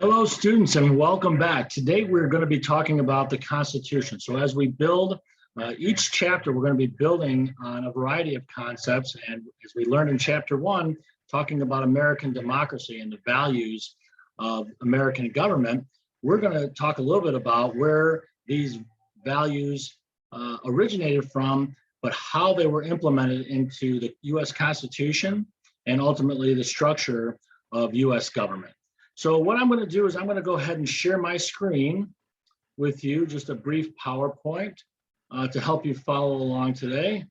Hello, students, and welcome back. Today, we're going to be talking about the Constitution. So as we build each chapter, we're going to be building on a variety of concepts. And as we learned in chapter 1, talking about American democracy and the values of American government, we're going to talk a little bit about where these values originated from, but how they were implemented into the U.S. Constitution and ultimately the structure of U.S. government. So what I'm going to do is I'm going to go ahead and share my screen with you, just a brief PowerPoint to help you follow along today.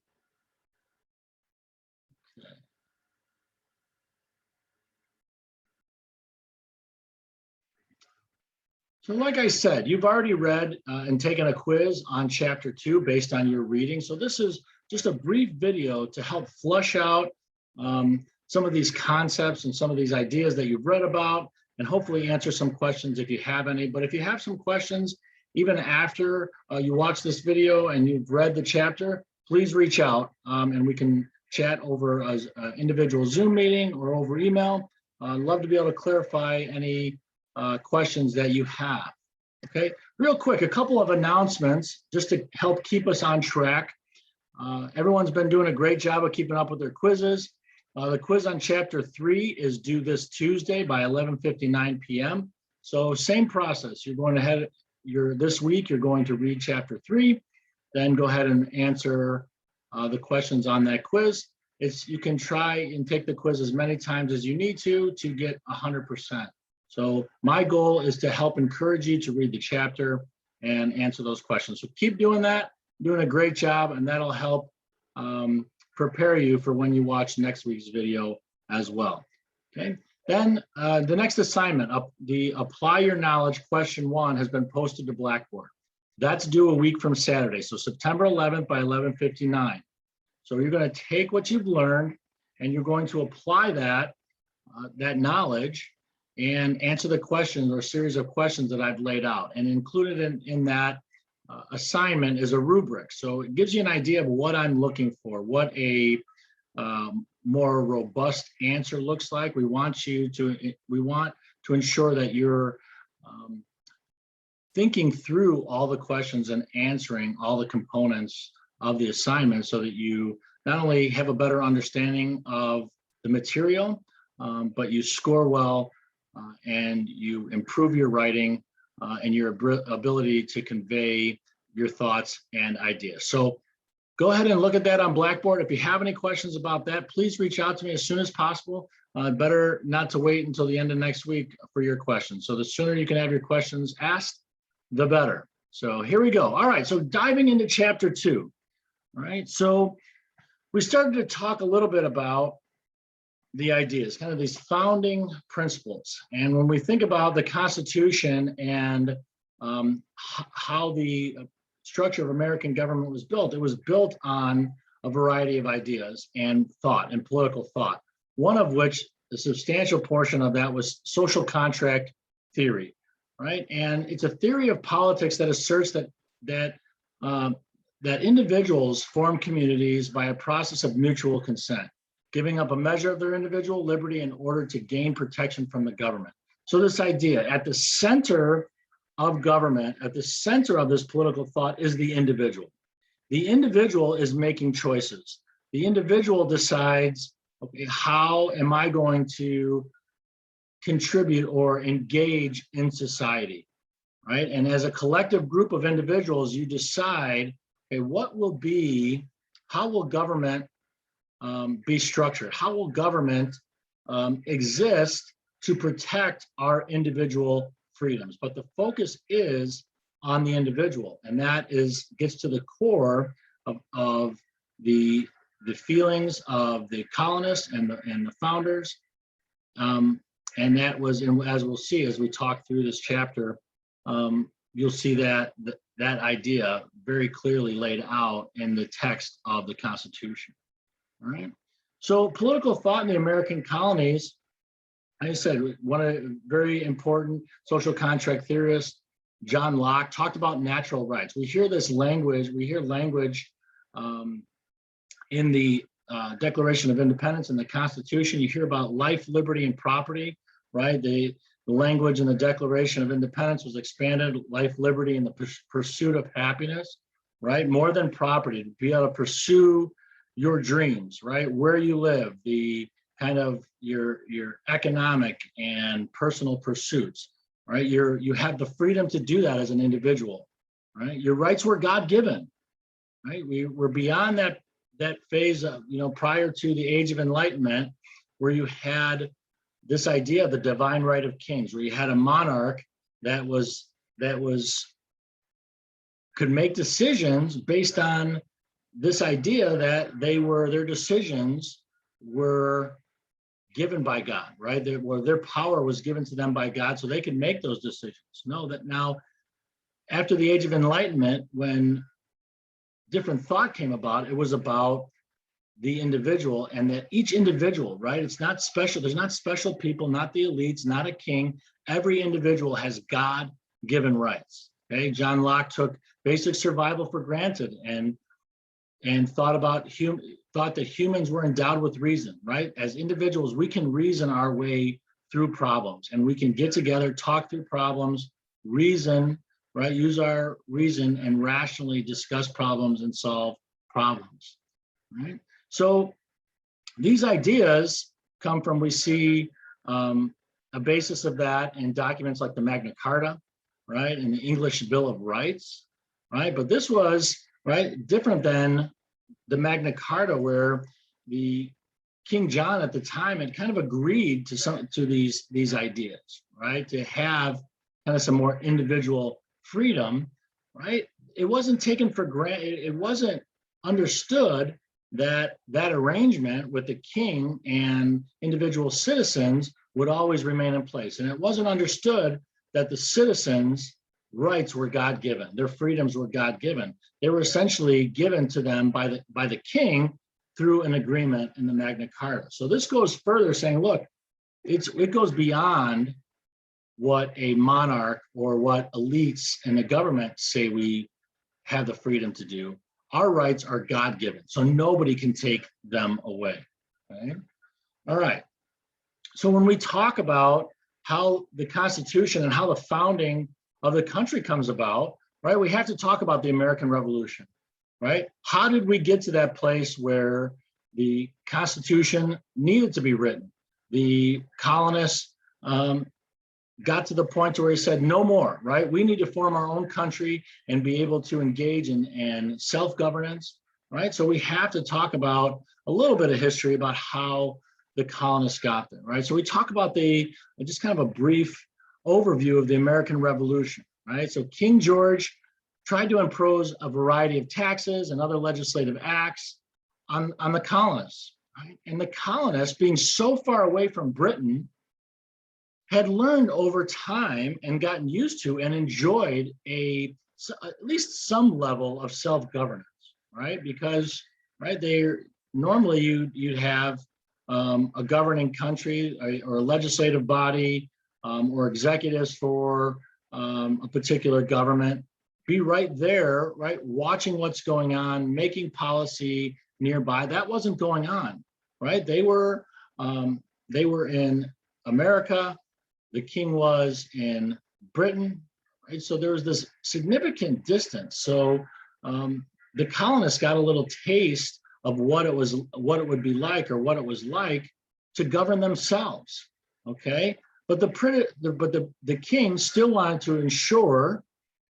Okay. So like I said, you've already read and taken a quiz on chapter 2 based on your reading. So this is just a brief video to help flush out some of these concepts and some of these ideas that you've read about, and hopefully answer some questions if you have any. But if you have some questions, even after you watch this video and you've read the chapter, please reach out and we can chat over an individual Zoom meeting or over email. I'd love to be able to clarify any questions that you have. Okay, real quick, a couple of announcements just to help keep us on track. Everyone's been doing a great job of keeping up with their quizzes. The quiz on chapter 3 is due this Tuesday by 11:59 p.m. So same process. You're going ahead, this week, you're going to read chapter 3, then go ahead and answer the questions on that quiz. You can try and take the quiz as many times as you need to get 100%. So my goal is to help encourage you to read the chapter and answer those questions. So keep doing that, doing a great job, and that'll help prepare you for when you watch next week's video as well. Okay, then the next assignment, the Apply Your Knowledge question 1 has been posted to Blackboard. That's due a week from Saturday, so September 11th by 11:59. So you're going to take what you've learned and you're going to apply that knowledge and answer the questions or series of questions that I've laid out. And included in that assignment is a rubric. So it gives you an idea of what I'm looking for, what a more robust answer looks like. We want to ensure that you're thinking through all the questions and answering all the components of the assignment so that you not only have a better understanding of the material, but you score well and you improve your writing and your ability to convey your thoughts and ideas. So go ahead and look at that on Blackboard. If you have any questions about that, please reach out to me as soon as possible. Better not to wait until the end of next week for your questions. So the sooner you can have your questions asked, the better. So here we go. All right, so diving into chapter 2. All right, so we started to talk a little bit about the ideas, kind of these founding principles. And when we think about the Constitution and how the structure of American government was built, it was built on a variety of ideas and thought and political thought, one of which, a substantial portion of that, was social contract theory, right? And it's a theory of politics that asserts that individuals form communities by a process of mutual consent, giving up a measure of their individual liberty in order to gain protection from the government. So this idea, at the center of government, at the center of this political thought, is the individual. The individual is making choices. The individual decides, okay, how am I going to contribute or engage in society, right? And as a collective group of individuals, you decide, okay, how will government be structured? How will government exist to protect our individual freedoms? But the focus is on the individual, and that gets to the core of the feelings of the colonists and the founders, and that was, and as we'll see as we talk through this chapter, you'll see that idea very clearly laid out in the text of the Constitution. All right. So political thought in the American colonies, like I said, one of the very important social contract theorists, John Locke, talked about natural rights. We hear this language, in the Declaration of Independence and the Constitution. You hear about life, liberty, and property, right? The language in the Declaration of Independence was expanded: life, liberty, and the pursuit of happiness, right? More than property, to be able to pursue your dreams, right? Where you live, the kind of your economic and personal pursuits, right? You have the freedom to do that as an individual, right? Your rights were God-given, right? We're beyond that phase of, prior to the Age of Enlightenment, where you had this idea of the divine right of kings, where you had a monarch that could make decisions based on this idea that their decisions were given by God, right? Their power was given to them by God, so they could make those decisions. Know that now, after the Age of Enlightenment, when different thought came about, it was about the individual, and that each individual, right? It's not special. There's not special people, not the elites, not a king. Every individual has God-given rights. Okay, John Locke took basic survival for granted and thought that humans were endowed with reason, right? As individuals, we can reason our way through problems, and we can get together, talk through problems, reason, right? Use our reason and rationally discuss problems and solve problems, right? So these ideas come from, we see a basis of that in documents like the Magna Carta, right? And the English Bill of Rights, right? But this was, right, different than the Magna Carta, where the King John at the time had kind of agreed to these ideas, right? To have kind of some more individual freedom, right? It wasn't taken for granted. It wasn't understood that arrangement with the king and individual citizens would always remain in place. And it wasn't understood that the citizens' rights were God-given, their freedoms were God-given. They were essentially given to them by the king through an agreement in the Magna Carta. So this goes further, saying, look, it goes beyond what a monarch or what elites in the government say we have the freedom to do. Our rights are God-given, so nobody can take them away. Okay? All right. So when we talk about how the Constitution and how the founding of the country comes about, right, we have to talk about the American Revolution, right? How did we get to that place where the Constitution needed to be written? The colonists got to the point where he said, no more, right? We need to form our own country and be able to engage in self-governance, right? So we have to talk about a little bit of history about how the colonists got there, right? So we talk about just kind of a brief overview of the American Revolution, right? So King George tried to impose a variety of taxes and other legislative acts on the colonists, right? And the colonists, being so far away from Britain, had learned over time and gotten used to and enjoyed at least some level of self-governance, right? Because, right, normally you'd have a governing country or a legislative body or executives for a particular government be right there, right, watching what's going on, making policy nearby. That wasn't going on, right? They were in America. The king was in Britain, right? So there was this significant distance. So the colonists got a little taste of what it would be like, or what it was like to govern themselves. Okay, but the king still wanted to ensure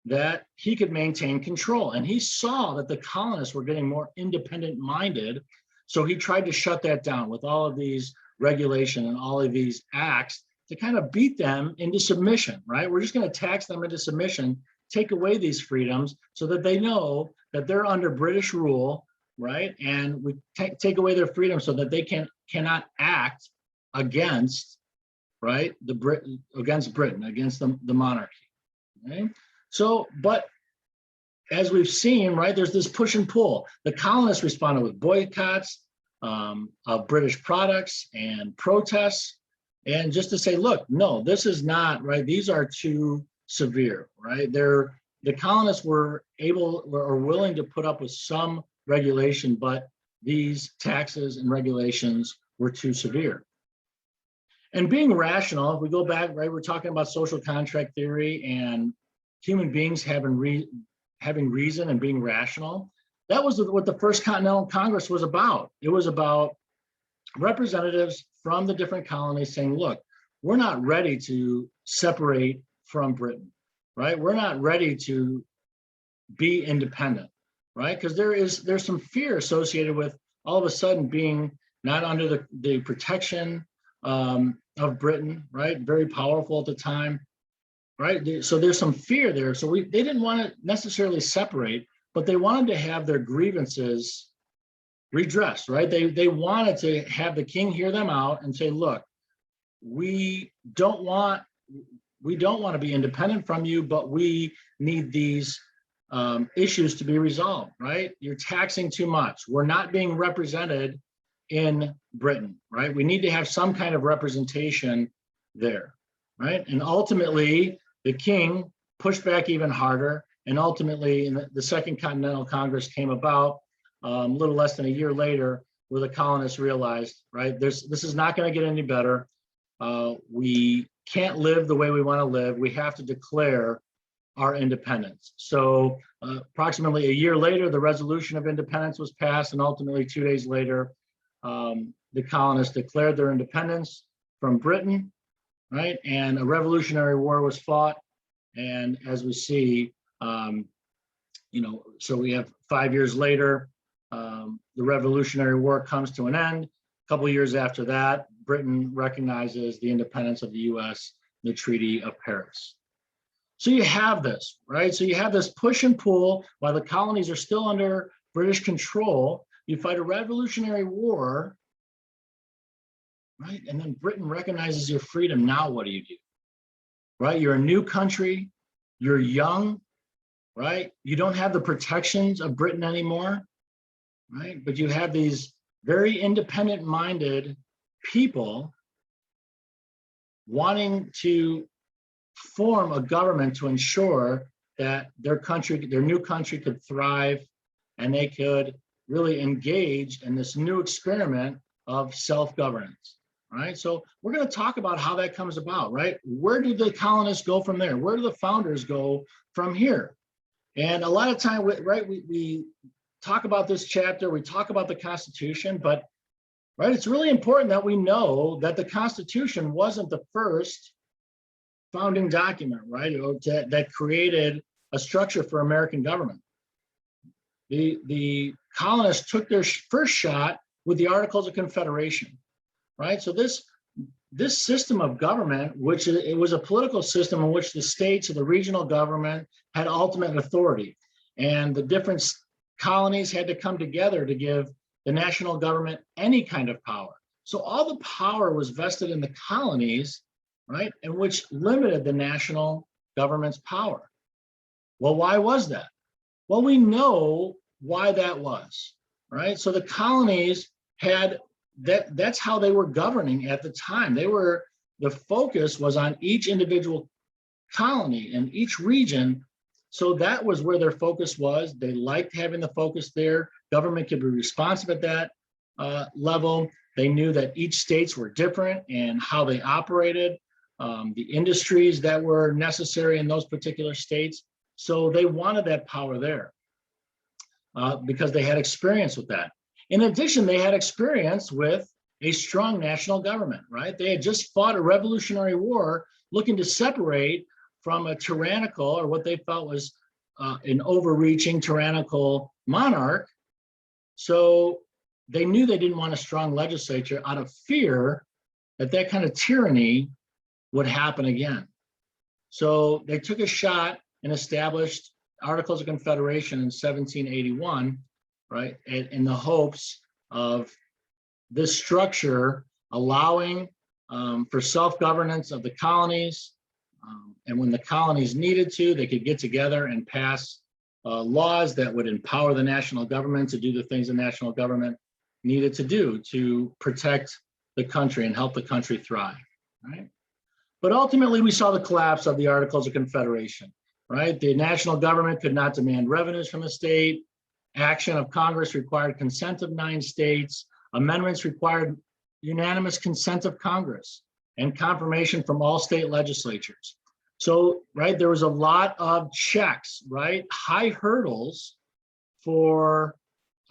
that he could maintain control, and he saw that the colonists were getting more independent-minded. So he tried to shut that down with all of these regulation and all of these acts to kind of beat them into submission, right? We're just going to tax them into submission, take away these freedoms so that they know that they're under British rule, right? And we take away their freedom so that they cannot act against, right, against Britain, against the monarchy, right? So, but as we've seen, right, there's this push and pull. The colonists responded with boycotts of British products and protests. And just to say, look, no, this is not right. These are too severe, right? The colonists were able or willing to put up with some regulation, but these taxes and regulations were too severe. And being rational, if we go back, right, we're talking about social contract theory and human beings having reason and being rational. That was what the First Continental Congress was about. It was about representatives from the different colonies saying, look, we're not ready to separate from Britain, right? We're not ready to be independent, right? Because there's some fear associated with all of a sudden being not under the protection of Britain, right? Very powerful at the time, right? So there's some fear there. So they didn't want to necessarily separate, but they wanted to have their grievances redressed, right? They wanted to have the king hear them out and say, look, we don't want to be independent from you, but we need these issues to be resolved, right? You're taxing too much. We're not being represented in Britain, right? We need to have some kind of representation there, right? And ultimately, the king pushed back even harder. And ultimately, the Second Continental Congress came about a little less than a year later, where the colonists realized, right, this is not going to get any better. We can't live the way we want to live. We have to declare our independence. So approximately a year later, the Resolution of Independence was passed, and ultimately 2 days later, the colonists declared their independence from Britain, right? And a Revolutionary War was fought. And as we see, so we have 5 years later, the Revolutionary War comes to an end. A couple of years after that, Britain recognizes the independence of the US, the Treaty of Paris. So you have this, right? So you have this push and pull while the colonies are still under British control. You fight a Revolutionary War, right? And then Britain recognizes your freedom. Now what do? Right? You're a new country, you're young, right? You don't have the protections of Britain anymore, right? But you have these very independent-minded people wanting to form a government to ensure that their new country could thrive, and they could really engage in this new experiment of self-governance, right? So we're going to talk about how that comes about, right? Where do the colonists go from there? Where do the founders go from here? And a lot of time, right, we talk about this chapter, we talk about the Constitution, but right, it's really important that we know that the Constitution wasn't the first founding document, right, that created a structure for American government. The colonists took their first shot with the Articles of Confederation, right? So this system of government, which it was a political system in which the states or the regional government had ultimate authority, and the different colonies had to come together to give the national government any kind of power. So all the power was vested in the colonies, right, and which limited the national government's power. Well, why was that? Well, we know why that was, right? So the colonies had that's how they were governing at the time. The focus was on each individual colony and each region. So that was where their focus was. They liked having the focus there. Government could be responsive at that level. They knew that each states were different and how they operated, the industries that were necessary in those particular states. So they wanted that power there because they had experience with that. In addition, they had experience with a strong national government, right? They had just fought a Revolutionary War looking to separate from a tyrannical, or what they felt was an overreaching tyrannical monarch. So they knew they didn't want a strong legislature out of fear that that kind of tyranny would happen again. So they took a shot and established Articles of Confederation in 1781, right, in the hopes of this structure allowing for self-governance of the colonies. And when the colonies needed to, they could get together and pass laws that would empower the national government to do the things the national government needed to do to protect the country and help the country thrive, right? But ultimately, we saw the collapse of the Articles of Confederation, right? The national government could not demand revenues from the state. Action of Congress required consent of 9 states. Amendments required unanimous consent of Congress. and confirmation from all state legislatures. So, right, there was a lot of checks, right, high hurdles for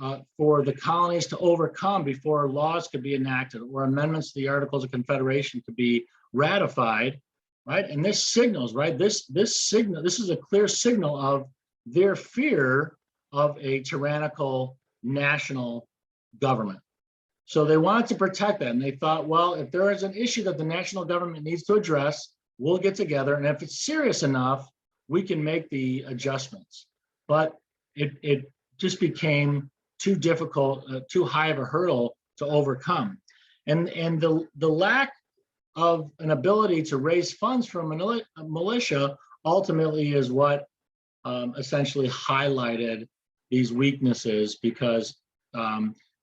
the colonies to overcome before laws could be enacted or amendments to the Articles of Confederation could be ratified, right? And this signals, right, this is a clear signal of their fear of a tyrannical national government. So they wanted to protect that, and they thought, well, if there is an issue that the national government needs to address, we'll get together, and if it's serious enough, we can make the adjustments. But it just became too difficult, too high of a hurdle to overcome. And the lack of an ability to raise funds from a militia ultimately is what essentially highlighted these weaknesses, because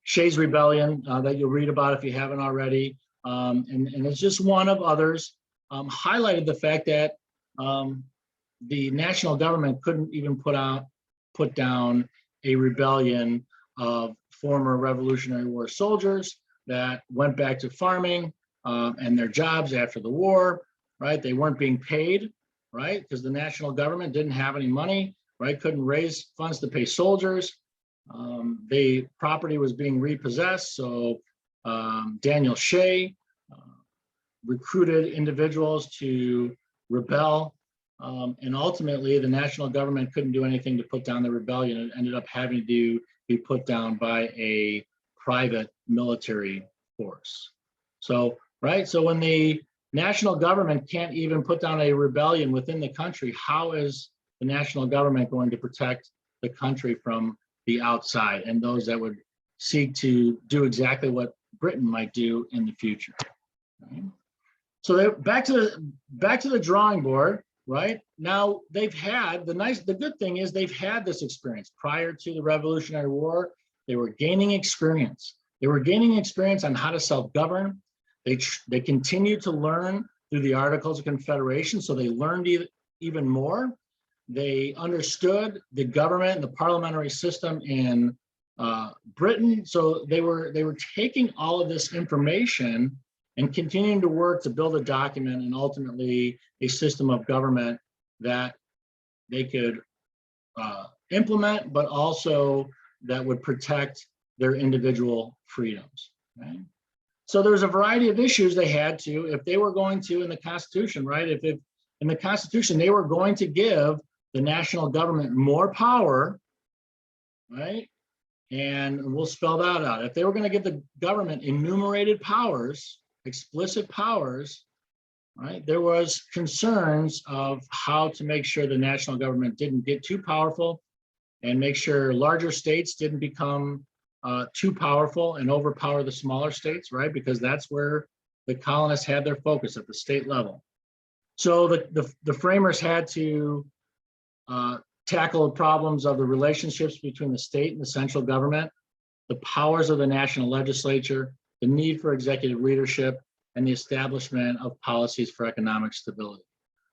Shays' Rebellion that you'll read about if you haven't already, and it's just one of others, highlighted the fact that the national government couldn't even put down a rebellion of former Revolutionary War soldiers that went back to farming and their jobs after the war, right? They weren't being paid, right? Because the national government didn't have any money, right? Couldn't raise funds to pay soldiers. The property was being repossessed. So Daniel Shay recruited individuals to rebel. And ultimately, the national government couldn't do anything to put down the rebellion. It ended up having to be put down by a private military force. So, right, so when the national government can't even put down a rebellion within the country, how is the national government going to protect the country from the outside and those that would seek to do exactly what Britain might do in the future? Right? So back to the drawing board. Right now, they've had the good thing is they've had this experience prior to the Revolutionary War. They were gaining experience. They were gaining experience on how to self-govern. They continued to learn through the Articles of Confederation, so they learned even more. They understood the government and the parliamentary system in Britain, so they were taking all of this information and continuing to work to build a document and ultimately a system of government that they could implement, but also that would protect their individual freedoms. Right? So there's a variety of issues they had to, if they were going to in the Constitution, right? If in the Constitution they were going to give the national government more power, right? And we'll spell that out. If they were going to give the government enumerated powers, explicit powers, right? There was concerns of how to make sure the national government didn't get too powerful and make sure larger states didn't become too powerful and overpower the smaller states, right? Because that's where the colonists had their focus, at the state level. So the framers had to tackle the problems of the relationships between the state and the central government, the powers of the national legislature, the need for executive leadership, and the establishment of policies for economic stability.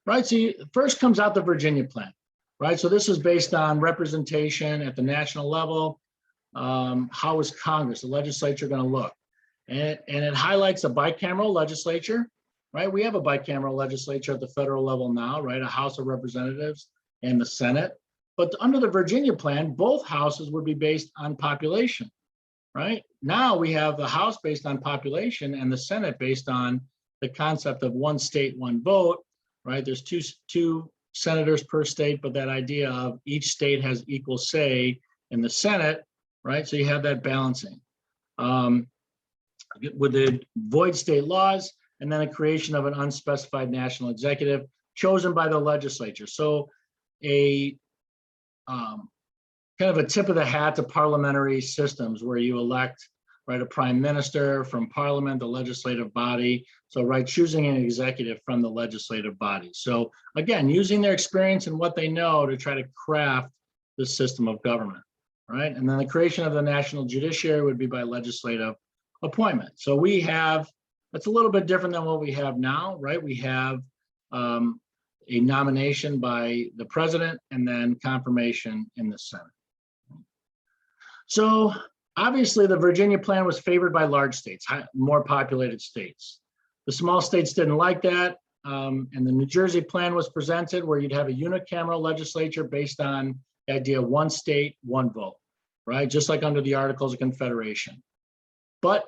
Right, so first comes out the Virginia Plan, right? So this is based on representation at the national level. How is Congress, the legislature, going to look? And it highlights a bicameral legislature, right? We have a bicameral legislature at the federal level now, right? A House of Representatives and the Senate. But under the Virginia Plan, both houses would be based on population. Right? Now we have the House based on population and the Senate based on the concept of one state, one vote, right? There's two senators per state, but that idea of each state has equal say in the Senate, right? So you have that balancing. With the void state laws and then a creation of an unspecified national executive chosen by the legislature. So a kind of a tip of the hat to parliamentary systems where you elect, right, a prime minister from parliament, the legislative body. So, right, choosing an executive from the legislative body. So again, using their experience and what they know to try to craft the system of government, right? And then the creation of the national judiciary would be by legislative appointment. So we have, that's a little bit different than what we have now, right? We have a nomination by the president and then confirmation in the Senate. So obviously the Virginia Plan was favored by large states, more populated states. The small states didn't like that. And the New Jersey plan was presented where you'd have a unicameral legislature based on the idea of one state, one vote, right? Just like under the Articles of Confederation. But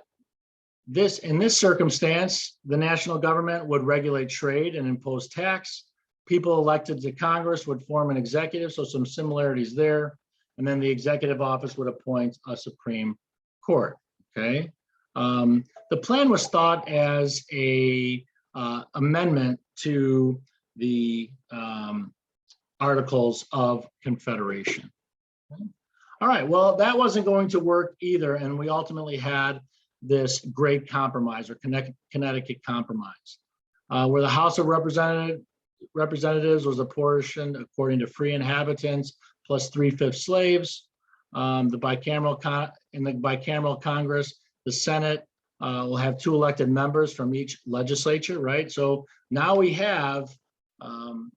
in this circumstance, the national government would regulate trade and impose tax. People elected to Congress would form an executive, so some similarities there. And then the executive office would appoint a Supreme Court, okay? The plan was thought as a amendment to the Articles of Confederation. Okay. All right, well, that wasn't going to work either, and we ultimately had this great compromise, or Connecticut Compromise, where the House of Representatives was apportioned according to free inhabitants plus 3/5 slaves. In the bicameral Congress, the Senate will have 2 elected members from each legislature, right? So now we have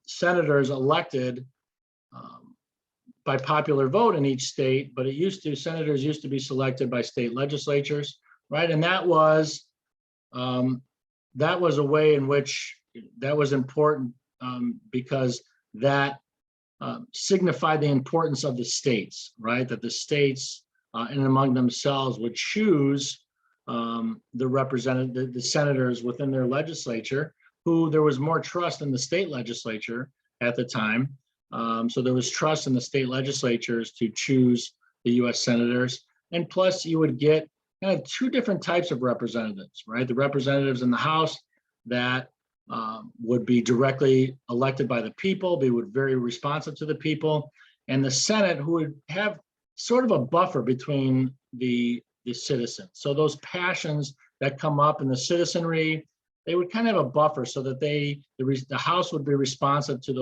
senators elected by popular vote in each state, but senators used to be selected by state legislatures, right? And that was a way in which that was important because that signified the importance of the states, right? That the states in and among themselves would choose the senators within their legislature, who there was more trust in the state legislature at the time. So there was trust in the state legislatures to choose the US senators. And plus you would get kind of 2 different types of representatives, right? The representatives in the House that would be directly elected by the people. They would be very responsive to the people. And the Senate, who would have sort of a buffer between the citizens. So those passions that come up in the citizenry, they would kind of have a buffer so that the House would be responsive to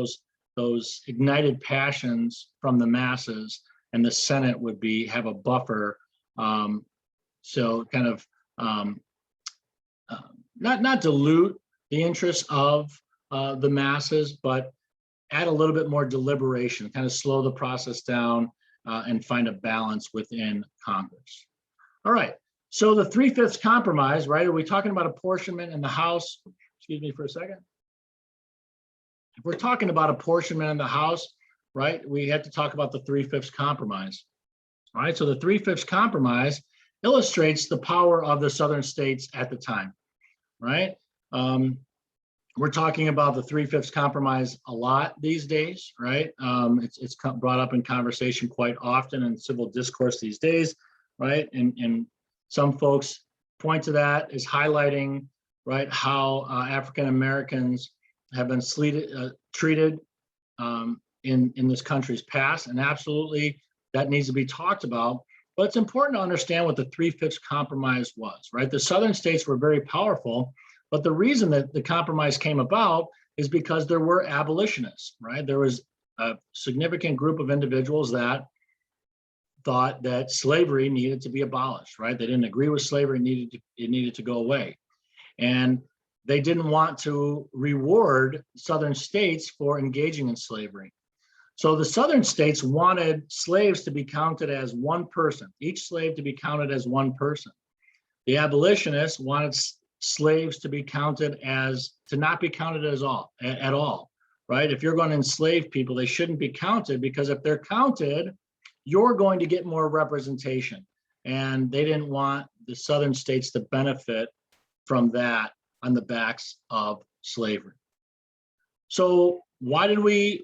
those ignited passions from the masses, and the Senate would have a buffer. So kind of not dilute the interests of the masses, but add a little bit more deliberation, kind of slow the process down and find a balance within Congress. All right, so the 3/5 compromise, right? Are we talking about apportionment in the House? Excuse me for a second. If we're talking about apportionment in the House, right, we have to talk about the 3/5 compromise. All right, so the 3/5 compromise illustrates the power of the southern states at the time, right? We're talking about the 3/5 compromise a lot these days, right? It's brought up in conversation quite often in civil discourse these days, right? And some folks point to that as highlighting, right, how African Americans have been treated in this country's past, and absolutely that needs to be talked about. But it's important to understand what the 3/5 compromise was, right? The southern states were very powerful, but the reason that the compromise came about is because there were abolitionists, right? There was a significant group of individuals that thought that slavery needed to be abolished, right? They didn't agree with slavery, it needed to go away. And they didn't want to reward southern states for engaging in slavery. So the southern states wanted slaves to be counted as one person, each slave to be counted as one person. The abolitionists wanted slaves to be counted to not be counted at all, right? If you're going to enslave people, they shouldn't be counted, because if they're counted, you're going to get more representation. And they didn't want the southern states to benefit from that on the backs of slavery. So why did we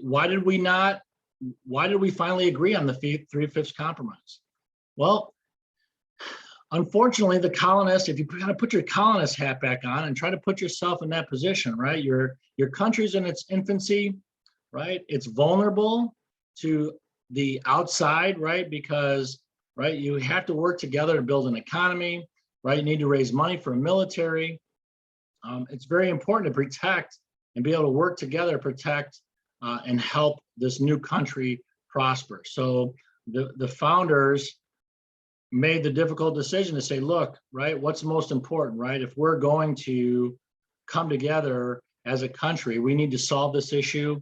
finally agree on the 3/5 compromise? Well, unfortunately, the colonists, if you kind of put your colonist hat back on and try to put yourself in that position, right? Your country's in its infancy, right? It's vulnerable to the outside, right? Because, right, you have to work together to build an economy, right? You need to raise money for a military. It's very important to protect and be able to work together, protect and help this new country prosper. So the founders made the difficult decision to say, look, right, what's most important, right? If we're going to come together as a country, we need to solve this issue.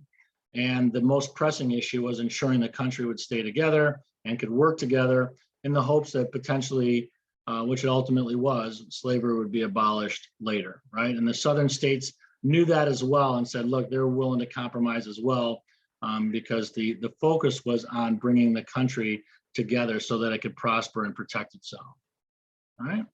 And the most pressing issue was ensuring the country would stay together and could work together in the hopes that potentially which it ultimately was, slavery would be abolished later, right? And the southern states knew that as well and said, look, they're willing to compromise as well, because the focus was on bringing the country together so that it could prosper and protect itself. All right.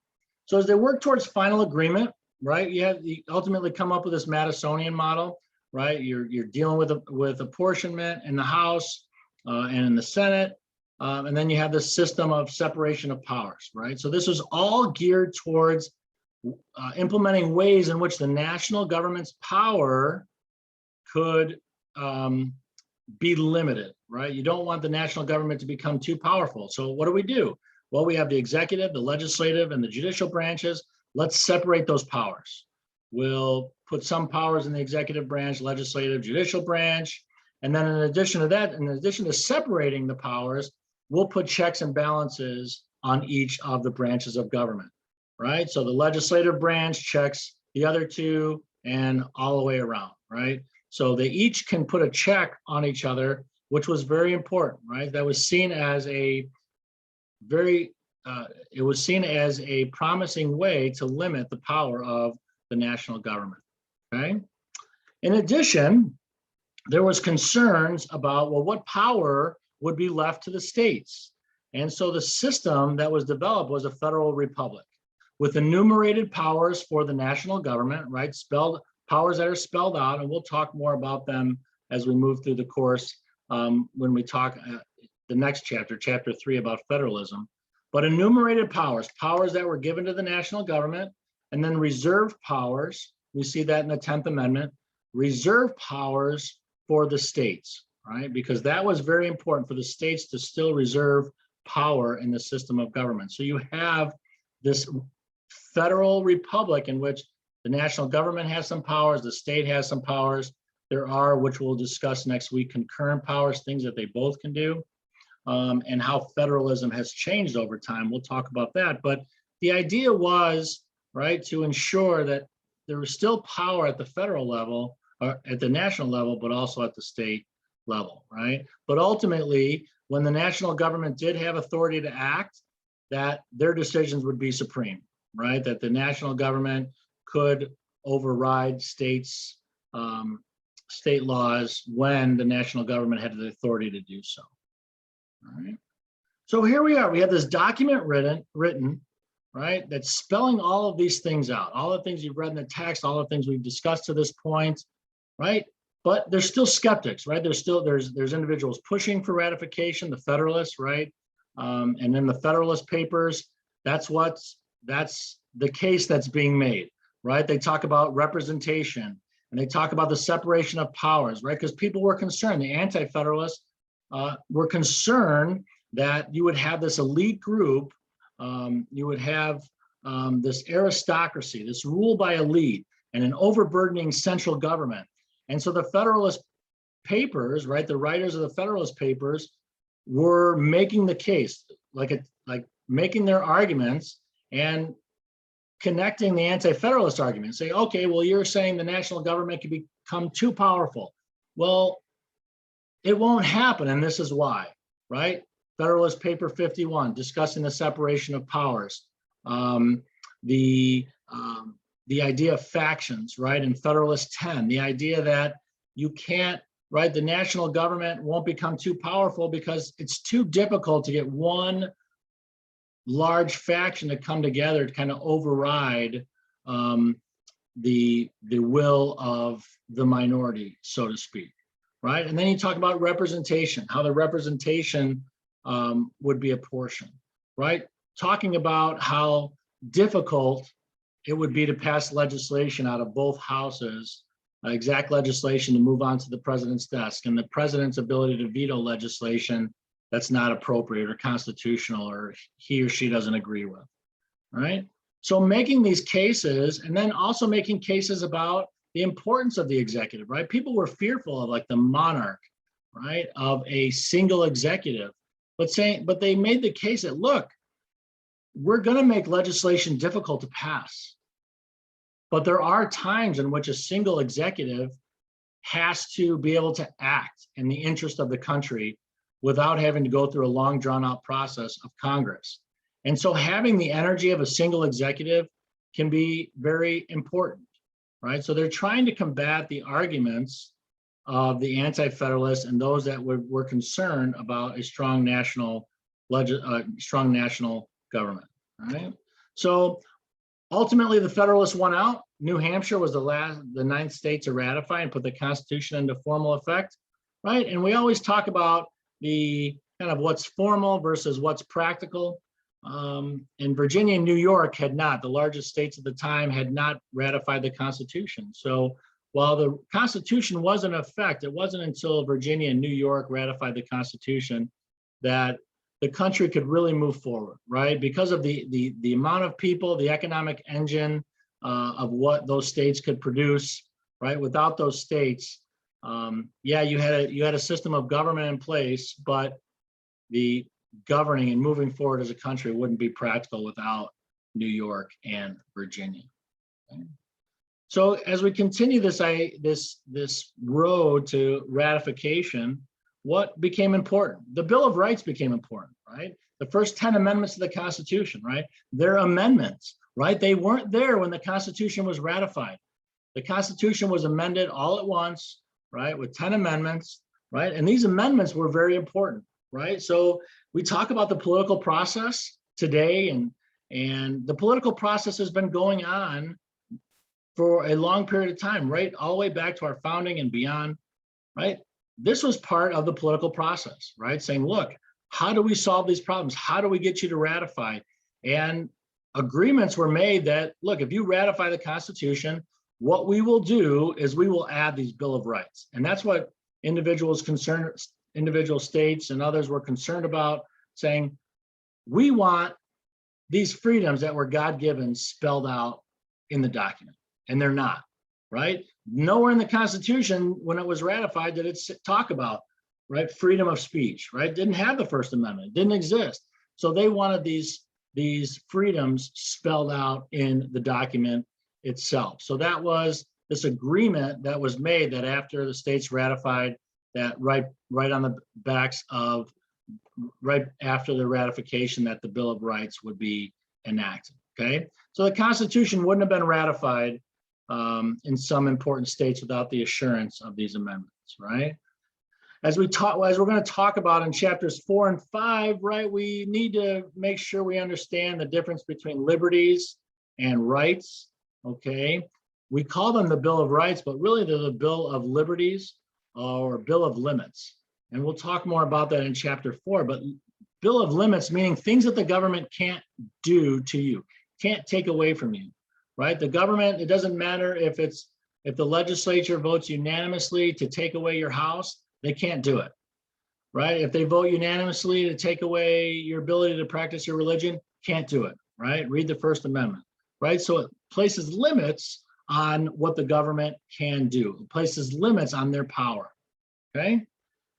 So as they work towards final agreement, right, you ultimately come up with this Madisonian model, right? You're dealing with apportionment in the House and in the Senate, and then you have this system of separation of powers, right? So this was all geared towards implementing ways in which the national government's power could be limited, right? You don't want the national government to become too powerful. So what do? Well, we have the executive, the legislative, and the judicial branches. Let's separate those powers. We'll put some powers in the executive branch, legislative, judicial branch. And then in addition to that, in addition to separating the powers, we'll put checks and balances on each of the branches of government, right? So the legislative branch checks the other two and all the way around, right? So they each can put a check on each other, which was very important, right? That was seen as a it was seen as a promising way to limit the power of the national government, okay? In addition, there was concerns about, well, what power would be left to the states? And so the system that was developed was a federal republic with enumerated powers for the national government, right? Powers that are spelled out, and we'll talk more about them as we move through the course when we talk the next chapter, chapter 3, about federalism. But enumerated powers that were given to the national government, and then reserved powers, we see that in the 10th Amendment, reserve powers for the states, right? Because that was very important for the states to still reserve power in the system of government. So you have this federal republic in which the national government has some powers, the state has some powers. There are, which we'll discuss next week, concurrent powers, things that they both can do, and how federalism has changed over time. We'll talk about that. But the idea was, right, to ensure that there was still power at the federal level, or at the national level, but also at the state level, right? But ultimately, when the national government did have authority to act, that their decisions would be supreme, right? That the national government could override states, state laws when the national government had the authority to do so. All right. So here we are. We have this document written, right, that's spelling all of these things out, all the things you've read in the text, all the things we've discussed to this point, right? But there's still skeptics, right? There's individuals pushing for ratification, the Federalists, right? And in the Federalist Papers, that's the case that's being made, right? They talk about representation and they talk about the separation of powers, right? Because people were concerned, the anti-Federalists were concerned that you would have this elite group, you would have this aristocracy, this rule by elite, and an overburdening central government. And so the Federalist Papers, right, the writers of the Federalist Papers were making the case, like making their arguments and connecting the anti-Federalist argument, say, okay, well, you're saying the national government can become too powerful. Well, it won't happen, and this is why, right? Federalist Paper 51, discussing the separation of powers. The idea of factions, right? In Federalist 10, the idea that you can't, right? The national government won't become too powerful because it's too difficult to get one large faction to come together to kind of override the will of the minority, so to speak, right? And then you talk about representation, how the representation would be apportioned, right? Talking about how difficult it would be to pass legislation out of both houses, exact legislation to move on to the president's desk, and the president's ability to veto legislation that's not appropriate or constitutional or he or she doesn't agree with, right? So making these cases, and then also making cases about the importance of the executive, right? People were fearful of, like, the monarch, right, of a single executive, but they made the case that, look, we're going to make legislation difficult to pass, but there are times in which a single executive has to be able to act in the interest of the country without having to go through a long, drawn-out process of Congress. And so having the energy of a single executive can be very important, right? So they're trying to combat the arguments of the anti-federalists and those that were concerned about a strong national government, right? So ultimately, the Federalists won out. New Hampshire was the ninth state to ratify and put the Constitution into formal effect, right? And we always talk about the kind of what's formal versus what's practical. And Virginia and New York had not, the largest states at the time, had not ratified the Constitution. So while the Constitution was in effect, it wasn't until Virginia and New York ratified the Constitution that the country could really move forward, right? Because of the amount of people, the economic engine of what those states could produce, right? Without those states, yeah, you had a system of government in place, but the governing and moving forward as a country wouldn't be practical without New York and Virginia. Okay? So as we continue this road to ratification, what became important? The Bill of Rights became important, right? The first 10 amendments to the Constitution, right? They're amendments, right? They weren't there when the Constitution was ratified. The Constitution was amended all at once, right? With 10 amendments, right? And these amendments were very important, right? So we talk about the political process today, and the political process has been going on for a long period of time, right? All the way back to our founding and beyond, right? This was part of the political process, right? Saying, look, how do we solve these problems? How do we get you to ratify? And agreements were made that, look, if you ratify the Constitution, what we will do is we will add these Bill of Rights. And that's what individual states and others were concerned about, saying, we want these freedoms that were God-given spelled out in the document. And they're not, right? Nowhere in the Constitution, when it was ratified, did it talk about, right, freedom of speech, right? Didn't have the First Amendment, didn't exist. So they wanted these freedoms spelled out in the document itself. So that was this agreement that was made that after the states ratified, that right on the backs of, right after the ratification, that the Bill of Rights would be enacted, okay? So the Constitution wouldn't have been ratified in some important states without the assurance of these amendments, right? As we're going to talk about in chapters 4 and 5, right, we need to make sure we understand the difference between liberties and rights, okay? We call them the Bill of Rights, but really they're the Bill of Liberties or Bill of Limits. And we'll talk more about that in chapter 4, but Bill of Limits meaning things that the government can't do to you, can't take away from you. Right? The government, it doesn't matter if the legislature votes unanimously to take away your house, they can't do it. Right? If they vote unanimously to take away your ability to practice your religion, can't do it. Right? Read the First Amendment. Right? So it places limits on what the government can do. It places limits on their power. Okay?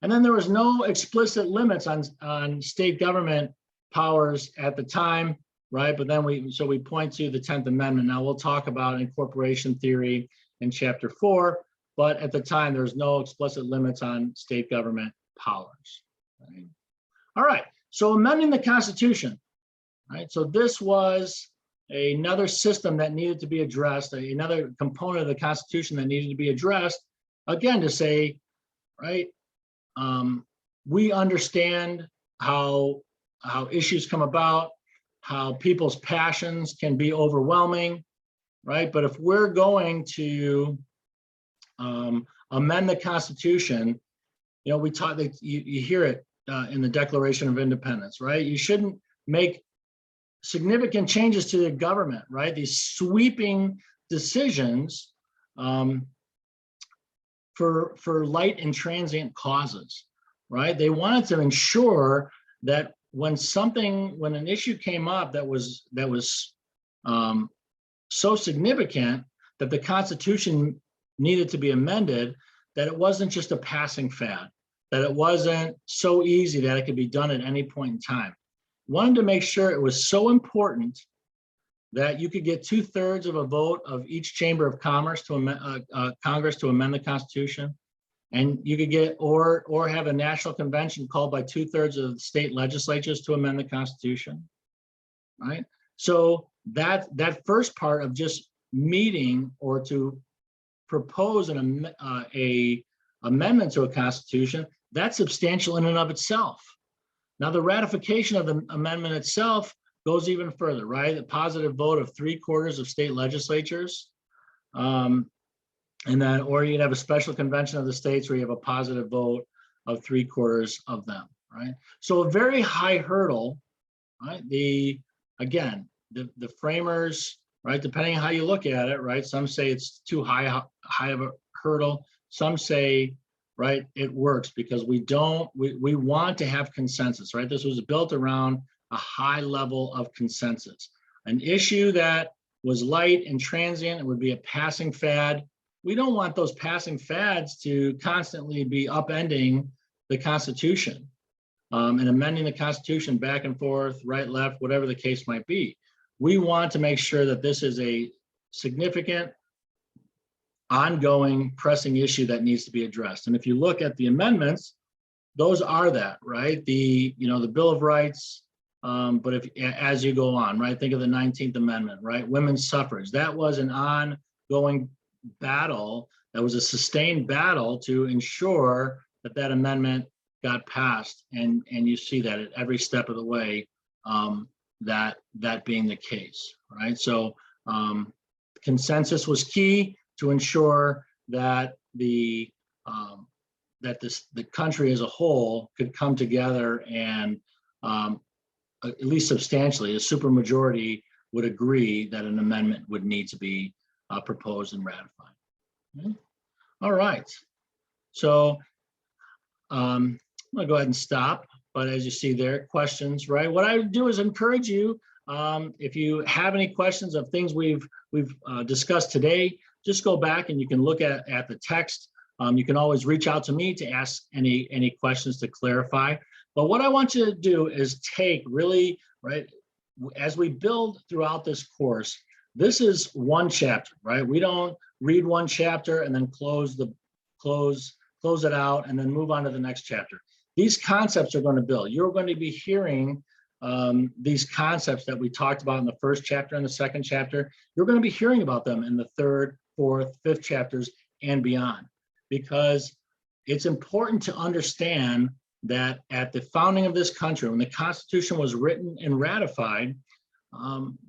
And then there was no explicit limits on state government powers at the time. Right, but then we point to the 10th Amendment. Now we'll talk about incorporation theory in chapter 4, but at the time there's no explicit limits on state government powers. Right? All right, so amending the Constitution. Right, so this was another system that needed to be addressed, another component of the Constitution that needed to be addressed. Again, to say, right, we understand how issues come about, how people's passions can be overwhelming, right? But if we're going to amend the Constitution, you know, we talk that you hear it in the Declaration of Independence, right? You shouldn't make significant changes to the government, right? These sweeping decisions for light and transient causes, right? They wanted to ensure that when an issue came up that was so significant that the Constitution needed to be amended, that it wasn't just a passing fad, that it wasn't so easy that it could be done at any point in time. Wanted to make sure it was so important that you could get 2/3 of a vote of each chamber of commerce to amend, Congress to amend the Constitution. And you could get, or have a national convention called by 2/3 of the state legislatures to amend the Constitution. right? So that first part of just meeting or to propose a amendment to a constitution, that's substantial in and of itself. Now, the ratification of the amendment itself goes even further, right? A positive vote of 3/4 of state legislatures. And then, or you'd have a special convention of the states where you have a positive vote of 3/4 of them, right? So a very high hurdle, right? Again, the framers, right? Depending on how you look at it, right? Some say it's too high of a hurdle. Some say, right, it works because we want to have consensus, right? This was built around a high level of consensus. An issue that was light and transient, it would be a passing fad. We don't want those passing fads to constantly be upending the Constitution and amending the Constitution back and forth, right, left, whatever the case might be. We want to make sure that this is a significant, ongoing, pressing issue that needs to be addressed. And if you look at the amendments, those are that, right? The Bill of Rights, but as you go on, right, think of the 19th Amendment, right? Women's suffrage, that was an ongoing battle, that was a sustained battle to ensure that amendment got passed. And you see that at every step of the way, that being the case, right? So consensus was key to ensure that the country as a whole could come together and at least substantially, a supermajority would agree that an amendment would need to be proposed and ratified. Okay. All right. So I'm gonna go ahead and stop. But as you see there, questions, right? What I would do is encourage you, if you have any questions of things we've discussed today, just go back and you can look at the text. You can always reach out to me to ask any questions to clarify. But what I want you to do is take really, right, as we build throughout this course, this is one chapter, right? We don't read one chapter and then close it out and then move on to the next chapter. These concepts are going to build. You're going to be hearing these concepts that we talked about in the first chapter and the second chapter. You're going to be hearing about them in the third, fourth, fifth chapters and beyond, because it's important to understand that at the founding of this country, when the Constitution was written and ratified,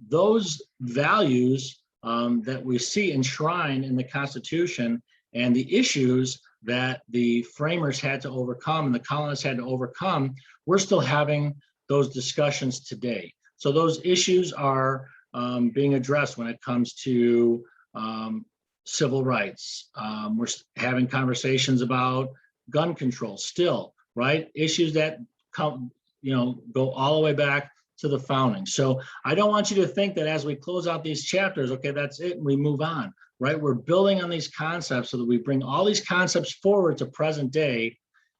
those values that we see enshrined in the Constitution and the issues that the framers had to overcome and the colonists had to overcome, we're still having those discussions today. So those issues are being addressed when it comes to civil rights. We're having conversations about gun control still, right? Issues that come, go all the way back to the founding. So I don't want you to think that as we close out these chapters, okay, that's it, and we move on, right? We're building on these concepts so that we bring all these concepts forward to present day,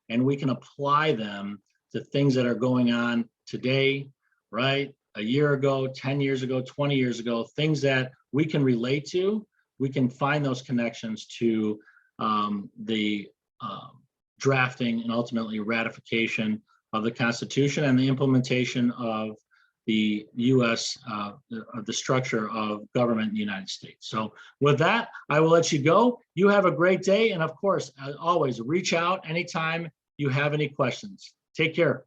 and we can apply them to things that are going on today, right? A year ago, 10 years ago, 20 years ago, things that we can relate to. We can find those connections to the drafting and ultimately ratification of the Constitution and the implementation of the U.S., of the structure of government in the United States. So with that, I will let you go. You have a great day. And of course, as always, reach out anytime you have any questions. Take care.